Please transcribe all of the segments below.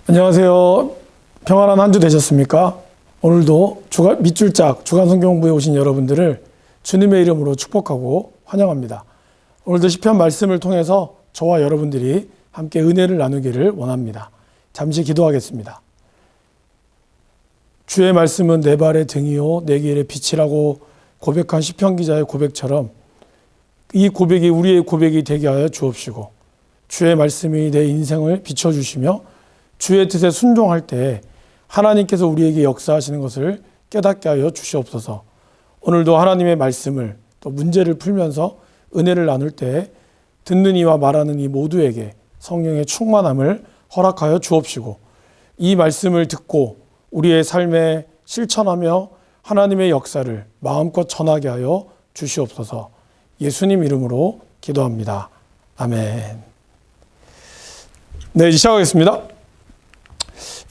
안녕하세요. 평안한 한 주 되셨습니까? 오늘도 밑줄짝 주간성경부에 오신 여러분들을 주님의 이름으로 축복하고 환영합니다. 오늘도 시편 말씀을 통해서 저와 여러분들이 함께 은혜를 나누기를 원합니다. 잠시 기도하겠습니다. 주의 말씀은 내 발의 등이요 내 길의 빛이라고 고백한 시편 기자의 고백처럼 이 고백이 우리의 고백이 되게 하여 주옵시고, 주의 말씀이 내 인생을 비춰주시며 주의 뜻에 순종할 때 하나님께서 우리에게 역사하시는 것을 깨닫게 하여 주시옵소서. 오늘도 하나님의 말씀을 또 문제를 풀면서 은혜를 나눌 때 듣는 이와 말하는 이 모두에게 성령의 충만함을 허락하여 주옵시고, 이 말씀을 듣고 우리의 삶에 실천하며 하나님의 역사를 마음껏 전하게 하여 주시옵소서. 예수님 이름으로 기도합니다. 아멘. 네, 이제 시작하겠습니다.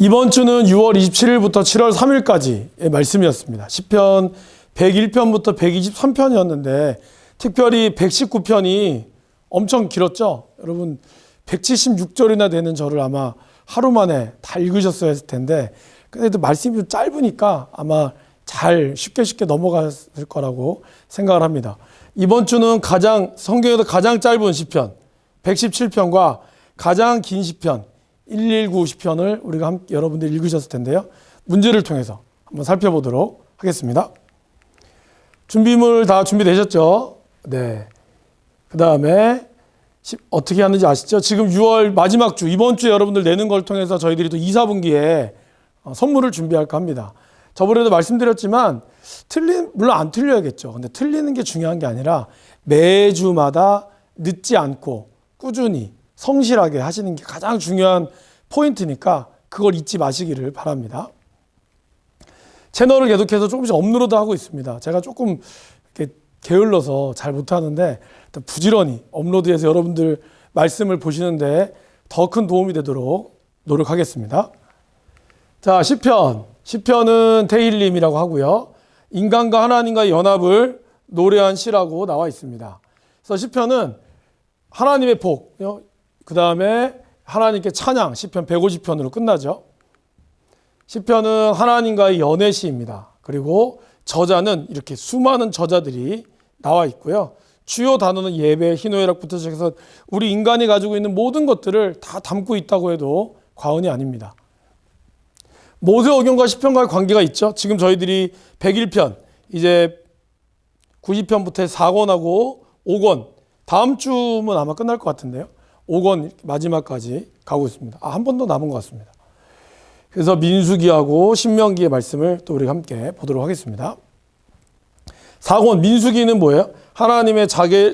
이번 주는 6월 27일부터 7월 3일까지의 말씀이었습니다. 시편 101편부터 123편이었는데 특별히 119편이 엄청 길었죠. 여러분 176절이나 되는 절을 아마 하루 만에 다 읽으셨어야 했을 텐데, 근데 또 말씀이 좀 짧으니까 아마 잘 쉽게 넘어갔을 거라고 생각을 합니다. 이번 주는 성경에서 가장 짧은 시편 117편과 가장 긴 시편 119 시편을 우리가 여러분들이 읽으셨을 텐데요. 문제를 통해서 한번 살펴보도록 하겠습니다. 준비물 다 준비되셨죠? 네. 그 다음에 어떻게 하는지 아시죠? 지금 6월 마지막 주, 이번 주에 여러분들 내는 걸 통해서 저희들이 또 2, 4분기에 선물을 준비할까 합니다. 저번에도 말씀드렸지만 물론 안 틀려야겠죠. 근데 틀리는 게 중요한 게 아니라 매주마다 늦지 않고 꾸준히 성실하게 하시는 게 가장 중요한 포인트니까 그걸 잊지 마시기를 바랍니다. 채널을 계속해서 조금씩 업로드하고 있습니다. 제가 조금 이렇게 게을러서 잘 못하는데 부지런히 업로드해서 여러분들 말씀을 보시는데 더 큰 도움이 되도록 노력하겠습니다. 자, 시편은 테힐림이라고 하고요. 인간과 하나님과의 연합을 노래한 시라고 나와 있습니다. 그래서 시편은 하나님의 복, 그 다음에 하나님께 찬양, 시편 150편으로 끝나죠. 시편은 하나님과의 연애 시입니다. 그리고 저자는 이렇게 수많은 저자들이 나와 있고요. 주요 단어는 예배, 희노애락부터 시작해서 우리 인간이 가지고 있는 모든 것들을 다 담고 있다고 해도 과언이 아닙니다. 모세오경과 시편과의 관계가 있죠. 지금 저희들이 101편, 이제 90편부터 4권하고 5권, 다음 주면 아마 끝날 것 같은데요. 5권 마지막까지 가고 있습니다. 한 번 더 남은 것 같습니다. 그래서 민수기하고 신명기의 말씀을 또 우리가 함께 보도록 하겠습니다. 4권 민수기는 뭐예요? 하나님의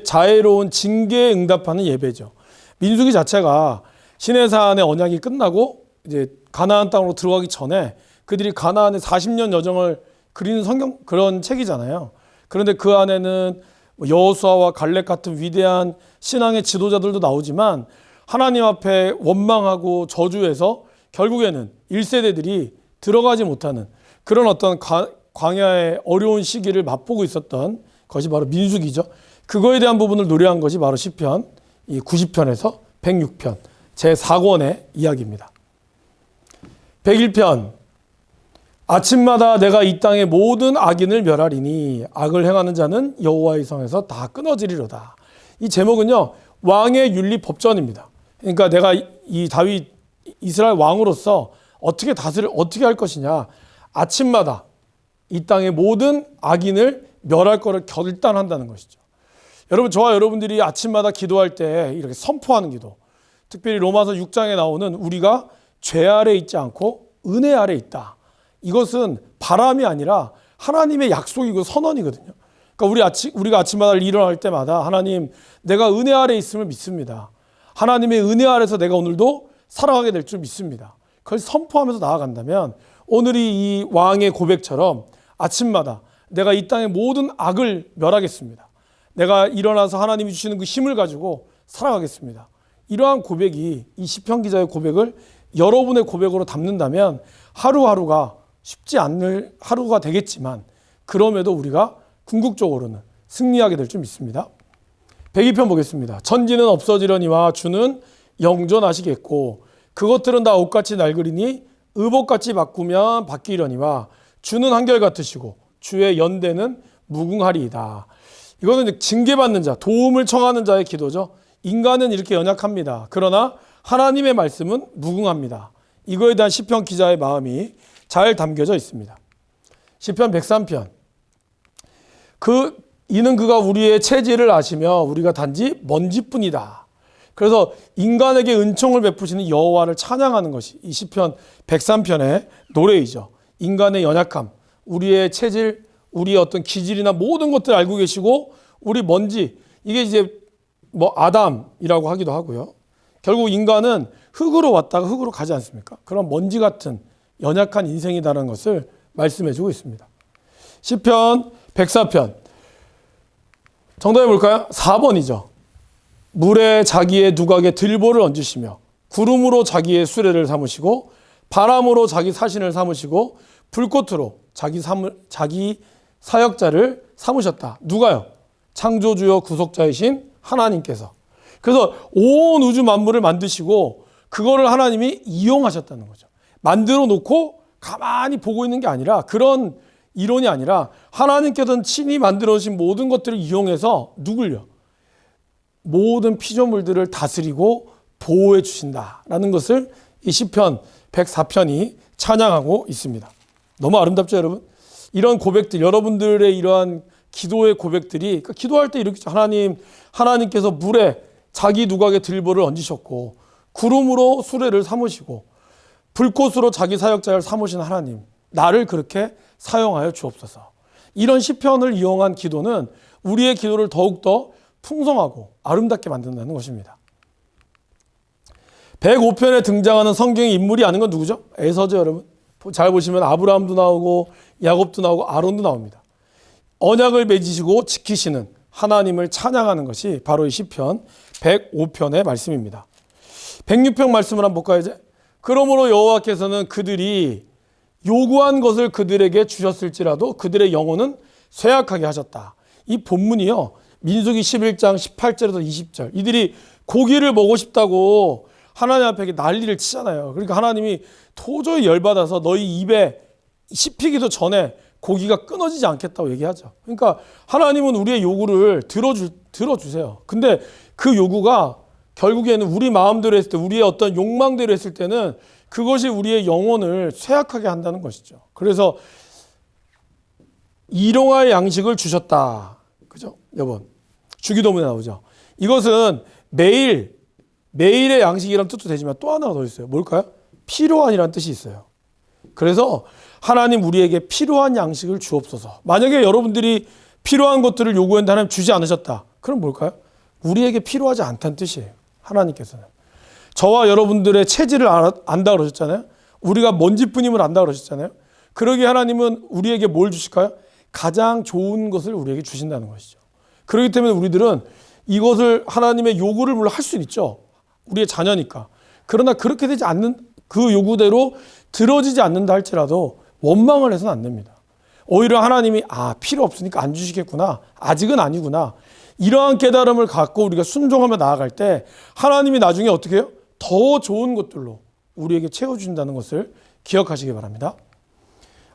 자애로운 징계에 응답하는 예배죠. 민수기 자체가 시내산의 언약이 끝나고 이제 가나안 땅으로 들어가기 전에 그들이 가나안의 40년 여정을 그리는 그런 책이잖아요. 그런데 그 안에는 여호수아와 갈렙 같은 위대한 신앙의 지도자들도 나오지만 하나님 앞에 원망하고 저주해서 결국에는 1세대들이 들어가지 못하는 그런 어떤 광야의 어려운 시기를 맛보고 있었던 것이 바로 민수기죠. 그거에 대한 부분을 노래한 것이 바로 시편 90편에서 106편 제4권의 이야기입니다. 101편, 아침마다 내가 이 땅의 모든 악인을 멸하리니 악을 행하는 자는 여호와의 성에서 다 끊어지리로다. 이 제목은요, 왕의 윤리 법전입니다. 그러니까 내가 이 다윗 이스라엘 왕으로서 어떻게 할 것이냐. 아침마다 이 땅의 모든 악인을 멸할 거를 결단한다는 것이죠. 여러분, 저와 여러분들이 아침마다 기도할 때 이렇게 선포하는 기도, 특별히 로마서 6장에 나오는 우리가 죄 아래 있지 않고 은혜 아래 있다. 이것은 바람이 아니라 하나님의 약속이고 선언이거든요. 그러니까 우리가 아침마다 일어날 때마다 하나님, 내가 은혜 아래 있음을 믿습니다. 하나님의 은혜 아래서 내가 오늘도 살아가게 될 줄 믿습니다. 그걸 선포하면서 나아간다면 오늘이 이 왕의 고백처럼 아침마다 내가 이 땅의 모든 악을 멸하겠습니다. 내가 일어나서 하나님이 주시는 그 힘을 가지고 살아가겠습니다. 이러한 고백이 이 시편 기자의 고백을 여러분의 고백으로 담는다면 하루하루가 쉽지 않을 하루가 되겠지만 그럼에도 우리가 궁극적으로는 승리하게 될 줄 믿습니다. 102편 보겠습니다. 천지는 없어지려니와 주는 영존하시겠고 그것들은 다 옷같이 낡으리니 의복같이 바꾸면 바뀌려니와 주는 한결같으시고 주의 연대는 무궁하리이다. 이거는 징계받는 자, 도움을 청하는 자의 기도죠. 인간은 이렇게 연약합니다. 그러나 하나님의 말씀은 무궁합니다. 이거에 대한 시편 기자의 마음이 잘 담겨져 있습니다. 시편 103편. 이는 그가 우리의 체질을 아시며 우리가 단지 먼지뿐이다. 그래서 인간에게 은총을 베푸시는 여호와를 찬양하는 것이 이 시편 103편의 노래이죠. 인간의 연약함, 우리의 체질, 우리의 어떤 기질이나 모든 것들을 알고 계시고 우리 먼지, 이게 이제 아담이라고 하기도 하고요. 결국 인간은 흙으로 왔다가 흙으로 가지 않습니까? 그런 먼지 같은 연약한 인생이라는 것을 말씀해 주고 있습니다. 시편 104편. 정답이 뭘까요? 4번이죠. 물에 자기의 누각에 들보를 얹으시며 구름으로 자기의 수레를 삼으시고 바람으로 자기 사신을 삼으시고 불꽃으로 자기 사역자를 삼으셨다. 누가요? 창조주여 구속자이신 하나님께서. 그래서 온 우주 만물을 만드시고 그거를 하나님이 이용하셨다는 거죠. 만들어 놓고 가만히 보고 있는 게 아니라, 그런 이론이 아니라 하나님께서는 친히 만들어주신 모든 것들을 이용해서 누굴요? 모든 피조물들을 다스리고 보호해 주신다라는 것을 이 시편 104편이 찬양하고 있습니다. 너무 아름답죠, 여러분? 이런 고백들, 여러분들의 이러한 기도의 고백들이, 그러니까 기도할 때 이렇게 하나님께서 물에 자기 누각에 들보를 얹으셨고 구름으로 수레를 삼으시고 불꽃으로 자기 사역자를 삼으신 하나님, 나를 그렇게 사용하여 주옵소서. 이런 시편을 이용한 기도는 우리의 기도를 더욱더 풍성하고 아름답게 만든다는 것입니다. 105편에 등장하는 성경의 인물이 아닌 건 누구죠? 에서죠, 여러분. 잘 보시면 아브라함도 나오고 야곱도 나오고 아론도 나옵니다. 언약을 맺으시고 지키시는 하나님을 찬양하는 것이 바로 이 시편 105편의 말씀입니다. 106편 말씀을 한번 볼까요, 이제? 그러므로 여호와께서는 그들이 요구한 것을 그들에게 주셨을지라도 그들의 영혼은 쇠약하게 하셨다. 이 본문이요, 민수기 11장 18절에서 20절. 이들이 고기를 먹고 싶다고 하나님 앞에 난리를 치잖아요. 그러니까 하나님이 도저히 열받아서 너희 입에 씹히기도 전에 고기가 끊어지지 않겠다고 얘기하죠. 그러니까 하나님은 우리의 요구를 들어주세요. 근데 그 요구가 결국에는 우리 마음대로 했을 때, 우리의 어떤 욕망대로 했을 때는 그것이 우리의 영혼을 쇠약하게 한다는 것이죠. 그래서 일용할 양식을 주셨다. 그죠? 여러분, 주기도문에 나오죠. 이것은 매일의 양식이라는 뜻도 되지만 또 하나가 더 있어요. 뭘까요? 필요한이라는 뜻이 있어요. 그래서 하나님 우리에게 필요한 양식을 주옵소서. 만약에 여러분들이 필요한 것들을 요구했는데 하나님 주지 않으셨다. 그럼 뭘까요? 우리에게 필요하지 않다는 뜻이에요. 하나님께서는. 저와 여러분들의 체질을 안다 그러셨잖아요. 우리가 먼지뿐임을 안다 그러셨잖아요. 그러기에 하나님은 우리에게 뭘 주실까요? 가장 좋은 것을 우리에게 주신다는 것이죠. 그렇기 때문에 우리들은 이것을 하나님의 요구를 물론 할 수는 있죠. 우리의 자녀니까. 그러나 그렇게 되지 않는, 그 요구대로 들어지지 않는다 할지라도 원망을 해서는 안 됩니다. 오히려 하나님이 필요 없으니까 안 주시겠구나, 아직은 아니구나, 이러한 깨달음을 갖고 우리가 순종하며 나아갈 때 하나님이 나중에 어떻게 해요? 더 좋은 것들로 우리에게 채워주신다는 것을 기억하시기 바랍니다.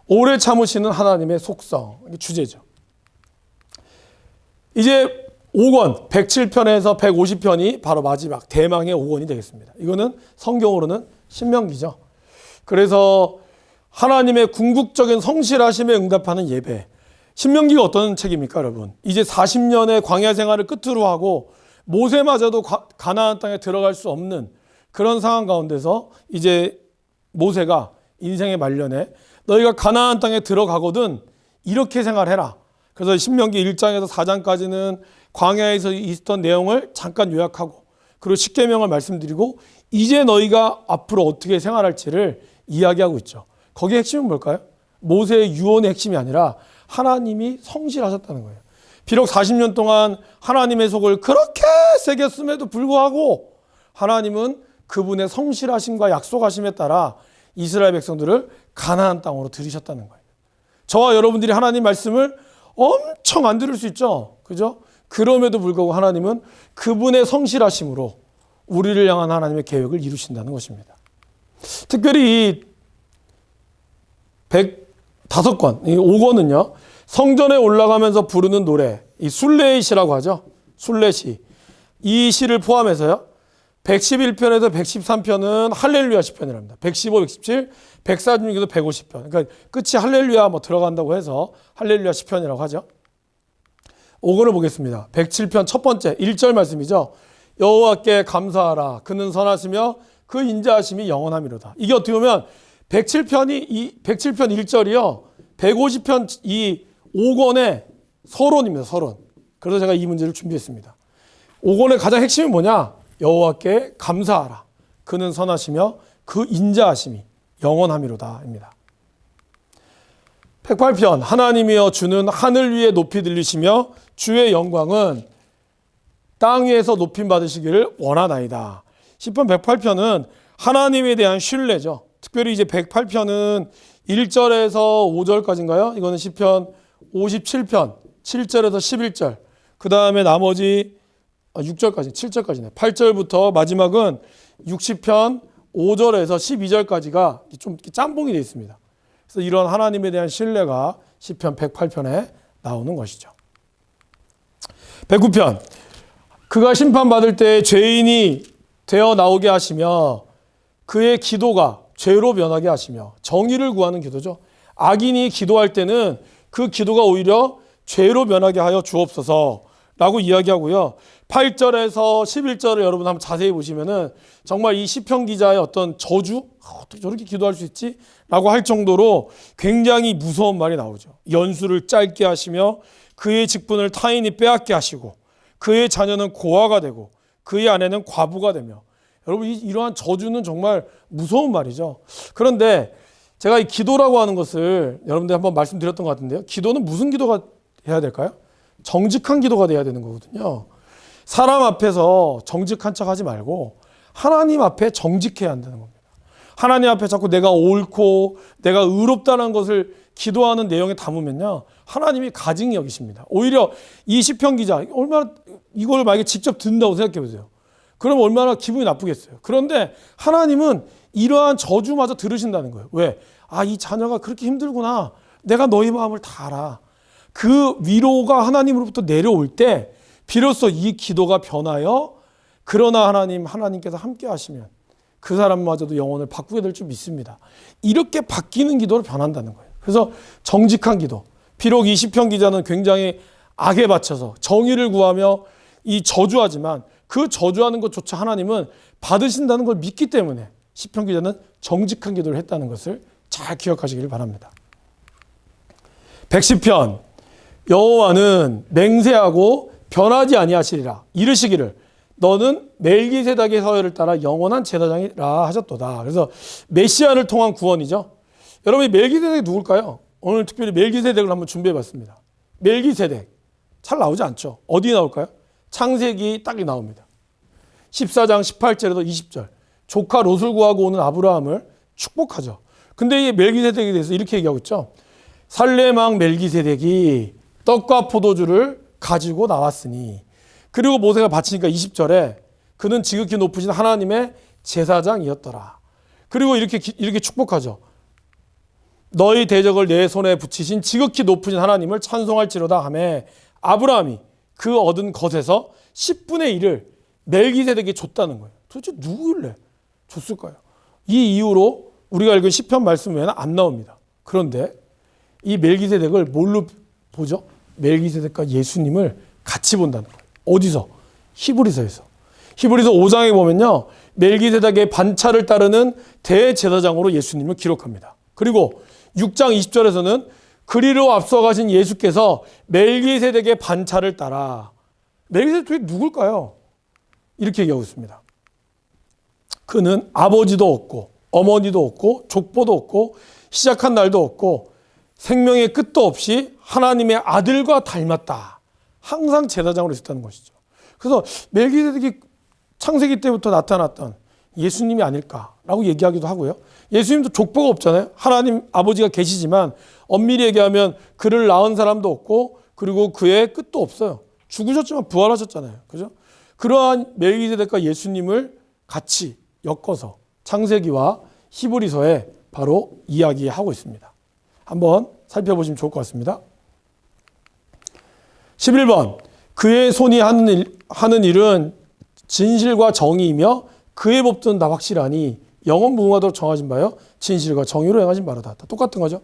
오래 참으시는 하나님의 속성, 이게 주제죠. 이제 5권, 107편에서 150편이 바로 마지막 대망의 5권이 되겠습니다. 이거는 성경으로는 신명기죠. 그래서 하나님의 궁극적인 성실하심에 응답하는 예배. 신명기가 어떤 책입니까, 여러분? 이제 40년의 광야 생활을 끝으로 하고 모세마저도 가나안 땅에 들어갈 수 없는 그런 상황 가운데서 이제 모세가 인생의 말년에 너희가 가나안 땅에 들어가거든 이렇게 생활해라. 그래서 신명기 1장에서 4장까지는 광야에서 있었던 내용을 잠깐 요약하고, 그리고 십계명을 말씀드리고 이제 너희가 앞으로 어떻게 생활할지를 이야기하고 있죠. 거기에 핵심은 뭘까요? 모세의 유언의 핵심이 아니라 하나님이 성실하셨다는 거예요. 비록 40년 동안 하나님의 속을 그렇게 새겼음에도 불구하고 하나님은 그분의 성실하심과 약속하심에 따라 이스라엘 백성들을 가나안 땅으로 들이셨다는 거예요. 저와 여러분들이 하나님 말씀을 엄청 안 들을 수 있죠. 그죠? 그럼에도 불구하고 하나님은 그분의 성실하심으로 우리를 향한 하나님의 계획을 이루신다는 것입니다. 특별히 이 105권, 이 5권은요. 성전에 올라가면서 부르는 노래, 이 순례의 시라고 하죠. 순례시. 이 시를 포함해서요. 111편에서 113편은 할렐루야 시편이랍니다. 115, 117, 146에도 150편. 그러니까 끝이 할렐루야 뭐 들어간다고 해서 할렐루야 시편이라고 하죠. 5권을 보겠습니다. 107편 첫 번째 1절 말씀이죠. 여호와께 감사하라. 그는 선하시며 그 인자하심이 영원함이로다. 이게 어떻게 보면 107편 1절이요. 150편 이 5권의 서론입니다. 서론. 그래서 제가 이 문제를 준비했습니다. 5권의 가장 핵심이 뭐냐? 여호와께 감사하라. 그는 선하시며 그 인자하심이 영원함이로다입니다. 108편 하나님이여 주는 하늘 위에 높이 들리시며 주의 영광은 땅 위에서 높임 받으시기를 원하나이다. 시편 108편은 하나님에 대한 신뢰죠. 특별히 이제 108편은 1절에서 5절까지인가요? 이거는 시편 57편 7절에서 11절. 그 다음에 나머지 6절까지, 7절까지네. 8절부터 마지막은 60편 5절에서 12절까지가 좀 짬뽕이 되어 있습니다. 그래서 이런 하나님에 대한 신뢰가 시편 108편에 나오는 것이죠. 109편 그가 심판받을 때 죄인이 되어 나오게 하시며 그의 기도가 죄로 변하게 하시며 정의를 구하는 기도죠. 악인이 기도할 때는 그 기도가 오히려 죄로 변하게 하여 주옵소서라고 이야기하고요. 8절에서 11절을 여러분 한번 자세히 보시면은 정말 이 시편 기자의 어떤 저주, 어떻게 저렇게 기도할 수 있지? 라고 할 정도로 굉장히 무서운 말이 나오죠. 연수를 짧게 하시며 그의 직분을 타인이 빼앗게 하시고 그의 자녀는 고아가 되고 그의 아내는 과부가 되며 여러분 이러한 저주는 정말 무서운 말이죠. 그런데 제가 이 기도라고 하는 것을 여러분들 한번 말씀드렸던 것 같은데요. 기도는 무슨 기도가 해야 될까요? 정직한 기도가 돼야 되는 거거든요. 사람 앞에서 정직한 척하지 말고 하나님 앞에 정직해야 한다는 겁니다. 하나님 앞에 자꾸 내가 옳고 내가 의롭다는 것을 기도하는 내용에 담으면요. 하나님이 가증히 여기십니다. 오히려 이 시편 기자 얼마나 이걸 만약에 직접 듣는다고 생각해 보세요. 그럼 얼마나 기분이 나쁘겠어요. 그런데 하나님은 이러한 저주마저 들으신다는 거예요. 왜? 아, 이 자녀가 그렇게 힘들구나. 내가 너희 마음을 다 알아. 그 위로가 하나님으로부터 내려올 때 비로소 이 기도가 변하여 그러나 하나님께서 함께 하시면 그 사람마저도 영혼을 바꾸게 될 줄 믿습니다. 이렇게 바뀌는 기도로 변한다는 거예요. 그래서 정직한 기도. 비록 이 시편 기자는 굉장히 악에 바쳐서 정의를 구하며 이 저주하지만 그 저주하는 것조차 하나님은 받으신다는 걸 믿기 때문에 시편 기자는 정직한 기도를 했다는 것을 잘 기억하시길 바랍니다. 110편 여호와는 맹세하고 변하지 아니하시리라 이르시기를 너는 멜기세덱의 서열을 따라 영원한 제사장이라 하셨도다. 그래서 메시아를 통한 구원이죠. 여러분 이 멜기세덱이 누굴까요? 오늘 특별히 멜기세덱을 한번 준비해봤습니다. 멜기세덱 잘 나오지 않죠. 어디 나올까요? 창세기 딱 나옵니다. 14장 18절에서 20절 조카 롯을 구하고 오는 아브라함을 축복하죠. 근데 이 멜기세덱에 대해서 이렇게 얘기하고 있죠. 살레망 멜기세덱이 떡과 포도주를 가지고 나왔으니 그리고 모세가 바치니까 20절에 그는 지극히 높으신 하나님의 제사장이었더라. 그리고 이렇게 축복하죠. 너희 대적을 내 손에 붙이신 지극히 높으신 하나님을 찬송할지로다 하매 아브라함이 그 얻은 것에서 10분의 1을 멜기세덱에게 줬다는 거예요. 도대체 누구길래 줬을까요? 이 이후로 우리가 읽은 시편 말씀 외에는 안 나옵니다. 그런데 이 멜기세덱을 뭘로 보죠? 멜기세덱과 예수님을 같이 본다는 거예요. 어디서? 히브리서에서. 히브리서 5장에 보면요. 멜기세덱의 반차를 따르는 대제사장으로 예수님을 기록합니다. 그리고 6장 20절에서는 그리로 앞서가신 예수께서 멜기세덱의 반차를 따라 멜기세덱이 누굴까요? 이렇게 얘기하고 있습니다. 그는 아버지도 없고 어머니도 없고 족보도 없고 시작한 날도 없고 생명의 끝도 없이 하나님의 아들과 닮았다. 항상 제사장으로 있었다는 것이죠. 그래서 멜기세덱이 창세기 때부터 나타났던 예수님이 아닐까라고 얘기하기도 하고요. 예수님도 족보가 없잖아요. 하나님 아버지가 계시지만 엄밀히 얘기하면 그를 낳은 사람도 없고 그리고 그의 끝도 없어요. 죽으셨지만 부활하셨잖아요. 그죠? 그러한 멜기세덱과 예수님을 같이 엮어서 창세기와 히브리서에 바로 이야기하고 있습니다. 한번 살펴보시면 좋을 것 같습니다. 11번 그의 손이 하는 일은 진실과 정의이며 그의 법도는 다 확실하니 영원 무궁하도록 정하신 바요 진실과 정의로 행하신 바로다. 똑같은 거죠.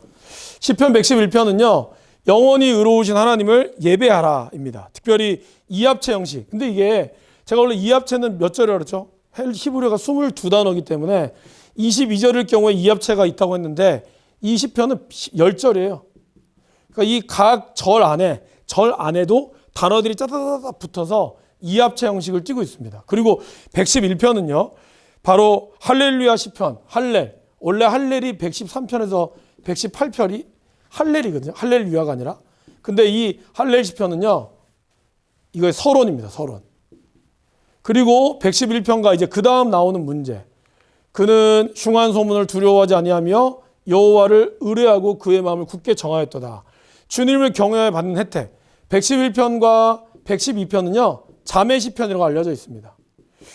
시편 111편은요. 영원히 의로우신 하나님을 예배하라입니다. 특별히 이합체 형식. 근데 이게 제가 원래 이합체는 몇 절이라고 그랬죠? 히브리어가 22단어이기 때문에 22절일 경우에 이합체가 있다고 했는데 이 시편은 10절이에요. 그러니까 이 각 절 안에도 단어들이 짜다다다 붙어서 이합체 형식을 띠고 있습니다. 그리고 111편은요. 바로 할렐루야 시편, 할렐. 원래 할렐이 113편에서 118편이 할렐이거든요. 할렐루야가 아니라. 근데 이 할렐 시편은요. 이거의 서론입니다. 서론. 그리고 111편과 이제 그 다음 나오는 문제. 그는 흉한 소문을 두려워하지 아니하며 여호와를 의뢰하고 그의 마음을 굳게 정하였도다. 주님을 경외하여 받는 혜택. 111편과 112편은요. 자매 시편이라고 알려져 있습니다.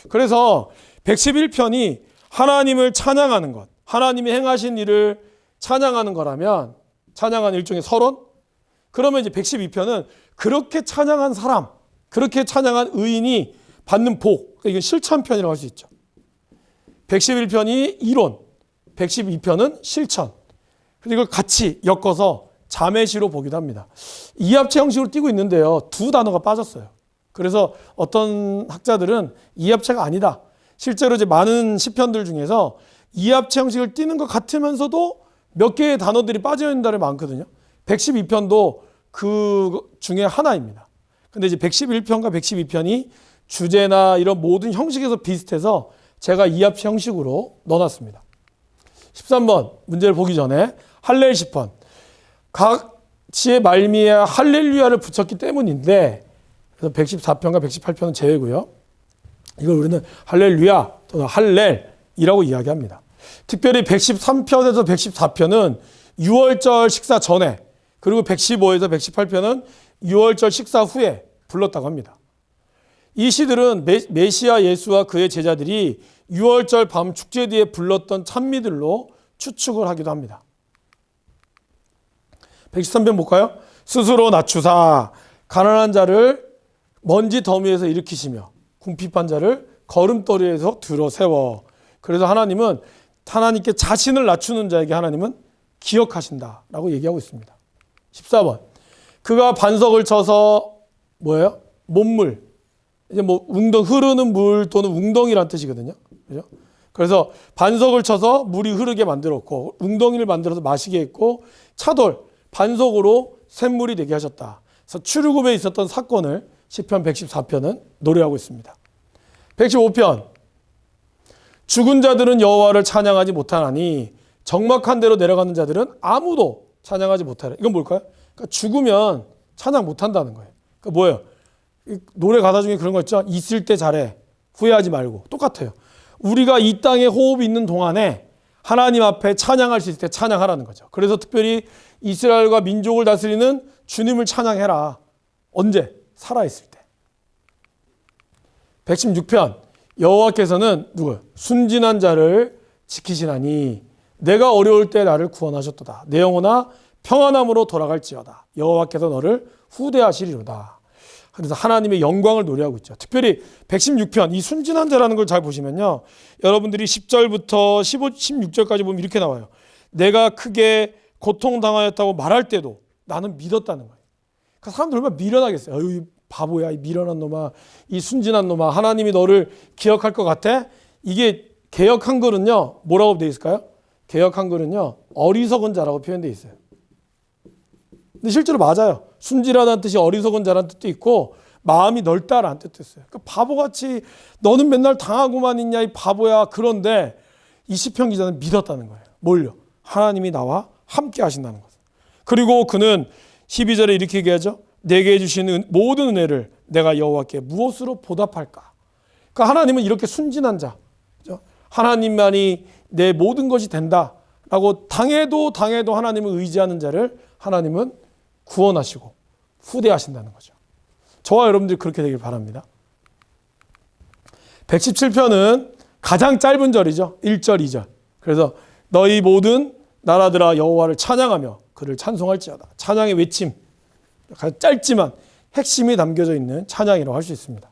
그래서 111편이 하나님을 찬양하는 것, 하나님이 행하신 일을 찬양하는 거라면 찬양하는 일종의 서론? 그러면 이제 112편은 그렇게 찬양한 사람, 그렇게 찬양한 의인이 받는 복, 그러니까 이건 실천편이라고 할 수 있죠. 111편이 이론, 112편은 실천. 그리고 이걸 같이 엮어서 자매시로 보기도 합니다. 이합체 형식으로 띄고 있는데요. 두 단어가 빠졌어요. 그래서 어떤 학자들은 이합체가 아니다. 실제로 이제 많은 시편들 중에서 이합체 형식을 띄는 것 같으면서도 몇 개의 단어들이 빠져 있는 날이 많거든요. 112편도 그 중에 하나입니다. 근데 이제 111편과 112편이 주제나 이런 모든 형식에서 비슷해서 제가 이합체 형식으로 넣어놨습니다. 13번 문제를 보기 전에 할렐 시편. 각 지의 말미에 할렐루야를 붙였기 때문인데 그래서 114편과 118편은 제외고요. 이걸 우리는 할렐루야 또는 할렐이라고 이야기합니다. 특별히 113편에서 114편은 6월절 식사 전에 그리고 115에서 118편은 6월절 식사 후에 불렀다고 합니다. 이 시들은 메시아 예수와 그의 제자들이 6월절 밤 축제 뒤에 불렀던 찬미들로 추측을 하기도 합니다. 113편 볼까요? 스스로 낮추사 가난한 자를 먼지 더미에서 일으키시며 궁핍한 자를 걸음더리에서 들어 세워. 그래서 하나님은 하나님께 자신을 낮추는 자에게 하나님은 기억하신다라고 얘기하고 있습니다. 14번 그가 반석을 쳐서 뭐예요? 몸물. 이제 뭐 흐르는 물 또는 웅덩이란 뜻이거든요. 그죠? 그래서 반석을 쳐서 물이 흐르게 만들었고 웅덩이를 만들어서 마시게 했고 차돌 반석으로 샘물이 되게 하셨다. 그래서 출애굽에 있었던 사건을 시편 114편은 노래하고 있습니다. 115편 죽은 자들은 여호와를 찬양하지 못하나니 적막한 데로 내려가는 자들은 아무도 찬양하지 못하라. 이건 뭘까요? 그러니까 죽으면 찬양 못한다는 거예요. 그러니까 뭐예요? 노래 가사 중에 그런 거 있죠. 있을 때 잘해. 후회하지 말고. 똑같아요. 우리가 이 땅에 호흡이 있는 동안에 하나님 앞에 찬양할 수 있을 때 찬양하라는 거죠. 그래서 특별히 이스라엘과 민족을 다스리는 주님을 찬양해라. 언제? 살아있을 때. 116편 여호와께서는 누구요? 순진한 자를 지키시나니 내가 어려울 때 나를 구원하셨도다. 내 영혼아 평안함으로 돌아갈지어다. 여호와께서 너를 후대하시리로다. 그래서 하나님의 영광을 노래하고 있죠. 특별히 116편 이 순진한 자라는 걸 잘 보시면요. 여러분들이 10절부터 16절까지 보면 이렇게 나와요. 내가 크게 고통당하였다고 말할 때도 나는 믿었다는 거예요. 그러니까 사람들 얼마나 미련하겠어요. 이 바보야, 이 미련한 놈아, 이 순진한 놈아, 하나님이 너를 기억할 것 같아? 이게 개역 한글은요. 뭐라고 되어 있을까요? 개역 한글은요. 어리석은 자라고 표현되어 있어요. 근데 실제로 맞아요. 순진하다는 뜻이 어리석은 자라는 뜻도 있고 마음이 넓다라는 뜻도 있어요. 그러니까 바보같이 너는 맨날 당하고만 있냐 이 바보야. 그런데 이 시편 기자는 믿었다는 거예요. 뭘요? 하나님이 나와 함께 하신다는 것을. 그리고 그는 12절에 이렇게 얘기하죠. 내게 해주신 모든 은혜를 내가 여호와께 무엇으로 보답할까? 그러니까 하나님은 이렇게 순진한 자, 그렇죠? 하나님만이 내 모든 것이 된다라고 당해도 하나님을 의지하는 자를 하나님은 구원하시고 후대하신다는 거죠. 저와 여러분들이 그렇게 되길 바랍니다. 117편은 가장 짧은 절이죠. 1절, 2절. 그래서 너희 모든 나라들아 여호와를 찬양하며 그를 찬송할지어다. 찬양의 외침, 짧지만 핵심이 담겨져 있는 찬양이라고 할 수 있습니다.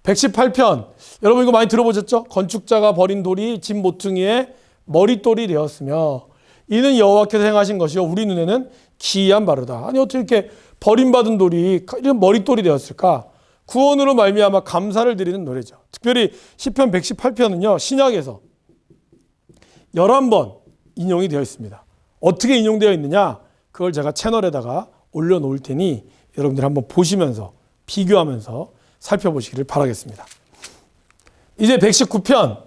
118편, 여러분 이거 많이 들어보셨죠? 건축자가 버린 돌이 집 모퉁이에 머릿돌이 되었으며 이는 여호와께서 행하신 것이요 우리 눈에는 기이한 바로다. 아니 어떻게 이렇게 버림받은 돌이 이런 머릿돌이 되었을까? 구원으로 말미암아 감사를 드리는 노래죠. 특별히 시편 118편은요 신약에서 11번 인용이 되어 있습니다. 어떻게 인용되어 있느냐? 그걸 제가 채널에다가 올려놓을 테니 여러분들 한번 보시면서 비교하면서 살펴보시기를 바라겠습니다. 이제 119편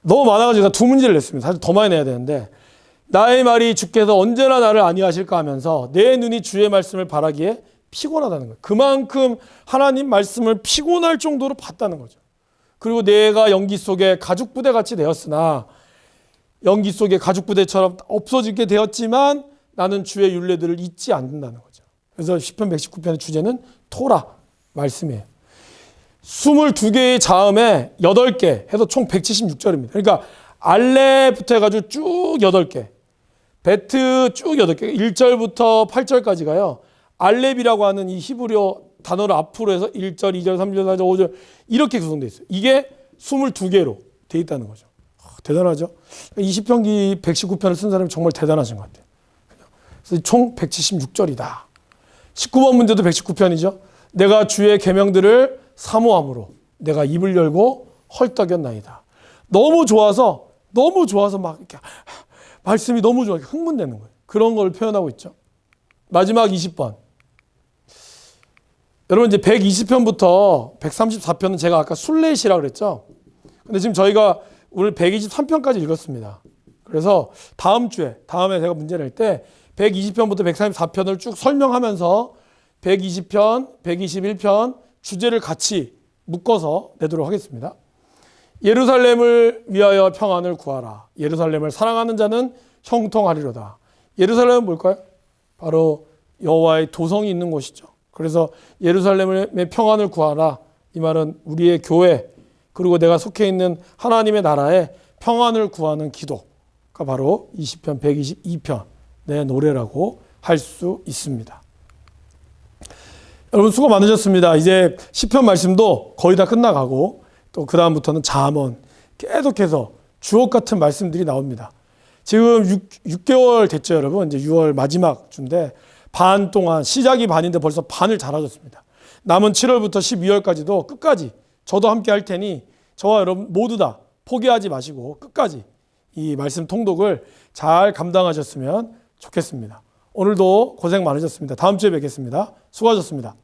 너무 많아가지고 제가 두 문제를 냈습니다. 사실 더 많이 내야 되는데 나의 말이 주께서 언제나 나를 안위하실까 하면서 내 눈이 주의 말씀을 바라기에 피곤하다는 거예요. 그만큼 하나님 말씀을 피곤할 정도로 봤다는 거죠. 그리고 내가 연기 속에 가죽부대 같이 되었으나 연기 속에 가죽부대처럼 없어지게 되었지만 나는 주의 율례들을 잊지 않는다는 거죠. 그래서 시편 119편의 주제는 토라 말씀이에요. 22개의 자음에 8개 해서 총 176절입니다. 그러니까 알레부터 해가지고 쭉 8개, 베트 쭉 8개, 1절부터 8절까지가요. 알렙이라고 하는 이 히브리어 단어를 앞으로 해서 1절, 2절, 3절, 4절, 5절 이렇게 구성되어 있어요. 이게 22개로 되어 있다는 거죠. 대단하죠? 20편기 119편을 쓴 사람이 정말 대단하신 것 같아요. 그래서 총 176절이다. 19번 문제도 119편이죠. 내가 주의 계명들을 사모함으로 내가 입을 열고 헐떡였나이다. 너무 좋아서 막 이렇게 말씀이 너무 좋아 흥분되는 거예요. 그런 걸 표현하고 있죠. 마지막 20번. 여러분 이제 120편부터 134편은 제가 아까 술렛이라고 그랬죠. 근데 지금 저희가 오늘 123편까지 읽었습니다. 그래서 다음에 제가 문제 낼 때 120편부터 134편을 쭉 설명하면서 120편, 121편 주제를 같이 묶어서 내도록 하겠습니다. 예루살렘을 위하여 평안을 구하라. 예루살렘을 사랑하는 자는 형통하리로다. 예루살렘은 뭘까요? 바로 여호와의 도성이 있는 곳이죠. 그래서 예루살렘의 평안을 구하라. 이 말은 우리의 교회 그리고 내가 속해 있는 하나님의 나라에 평안을 구하는 기도가 바로 20편, 122편의 노래라고 할 수 있습니다. 여러분 수고 많으셨습니다. 이제 시편 말씀도 거의 다 끝나가고 또 그 다음부터는 잠언 계속해서 주옥 같은 말씀들이 나옵니다. 지금 6개월 됐죠, 여러분. 이제 6월 마지막 주인데 반 동안 시작이 반인데 벌써 반을 잘하셨습니다. 남은 7월부터 12월까지도 끝까지 저도 함께 할 테니 저와 여러분 모두 다 포기하지 마시고 끝까지 이 말씀 통독을 잘 감당하셨으면 좋겠습니다. 오늘도 고생 많으셨습니다. 다음 주에 뵙겠습니다. 수고하셨습니다.